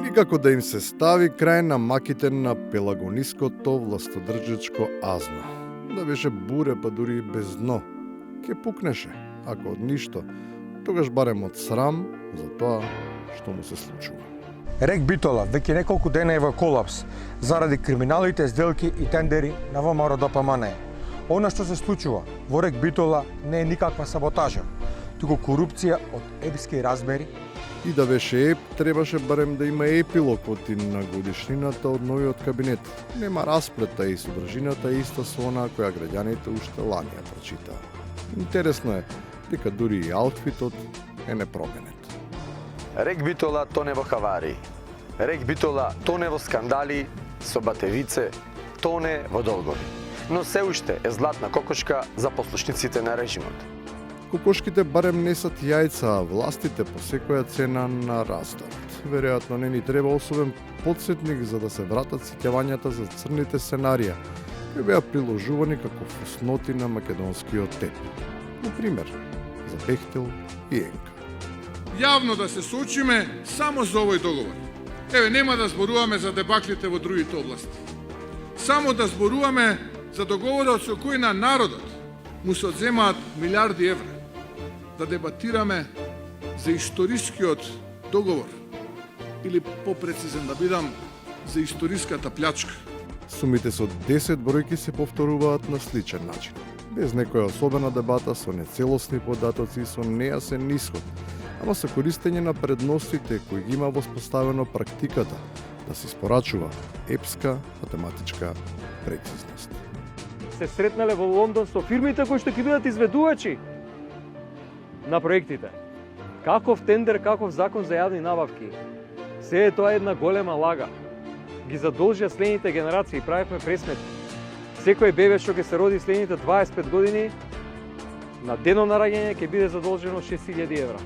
Никако да им се стави крај на маките на пелагониското властодржачко азно. Да беше буре, па дури и без дно. Ке пукнеше, ако од ништо, тогаш барем од срам за тоа што му се случува. Рек Битола веќе неколку дена е во колапс заради криминалните сделки и тендери на ВМРО ДПМН. Она што се случува во Рек Битола не е никаква саботажа, туку корупција од епски размери. И да беше еп, требаше барем да има епилог од на годишнината од новиот кабинет. Нема расплета и содржината е иста со онаа која граѓаните уште лани ја прочитаа. Интересно е дека дури и аутфитот е непроменет. Рек Битола тоне во хавари. Рек Битола тоне во скандали со батевице, тоне во долгови. Но се уште е златна кокошка за послушниците на режимот. Кокошките барем несат јајца, а властите по секоја цена нарастават. Веројатно не ни треба особен подсетник за да се вратат сеќавањата за црните сценарија, кои беа приложувани како фусноти на македонскиот теп. Например, за Бехтел и Енка. Јавно да се соочиме само за овој договор. Еве, нема да зборуваме за дебаклите во другите области. Само да зборуваме за договорот со кој на народот му се одземаат милиарди евра. Да дебатираме за историскиот договор, или попрецизен да бидам, за историската плячка. Сумите со 10 бројки се повторуваат на сличен начин. Без некоја особена дебата, со нецелосни податоци и со нејасен исход, ама со користење на предностите кои ги има воспоставено практиката да се испорачува епска математичка прецизност. Се сретнале во Лондон со фирмите кои што ќе бидат изведувачи на проектите. Каков тендер, каков закон за јавни набавки. Се е тоа една голема лага. Ги задолжија следните генерации, правевме пресметки. Секој бебе што ќе се роди следните 25 години, на дено на раѓање ќе биде задолжено 6000 евра.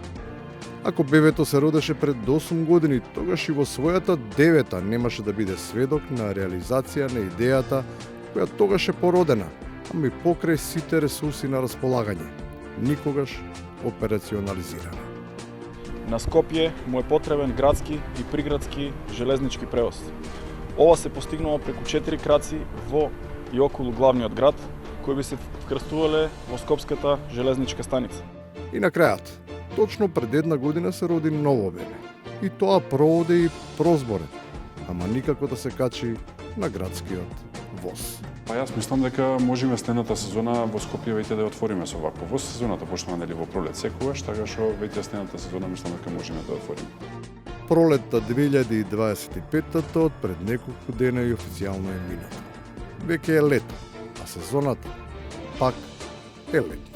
Ако бебето се родеше пред 8 години, тогаш и во својата 9-та немаше да биде сведок на реализација на идејата која тогаш е породена, ама и покрај сите ресурси на располагање, никогаш операционализирана. На Скопје му е потребен градски и приградски железнички превоз. Ова се постигнува преку 4 краци во и околу главниот град, кои би се вкрстувале во Скопската железничка станица. И на крајот, точно пред една година се роди ново бебе. И тоа проводе и прозборен, ама никако да се качи на градскиот воз. Па јас мислам дека можеме следната сезона во Скопје веќе да ја отвориме со вакво воз. Сезоната почнува нели во пролет секогаш, така што веќе следната сезона мислам дека можеме да ја отвориме. Пролетта 2025-та од пред неколку дена и официјално е мината. Веќе е лето, а сезоната пак е летна.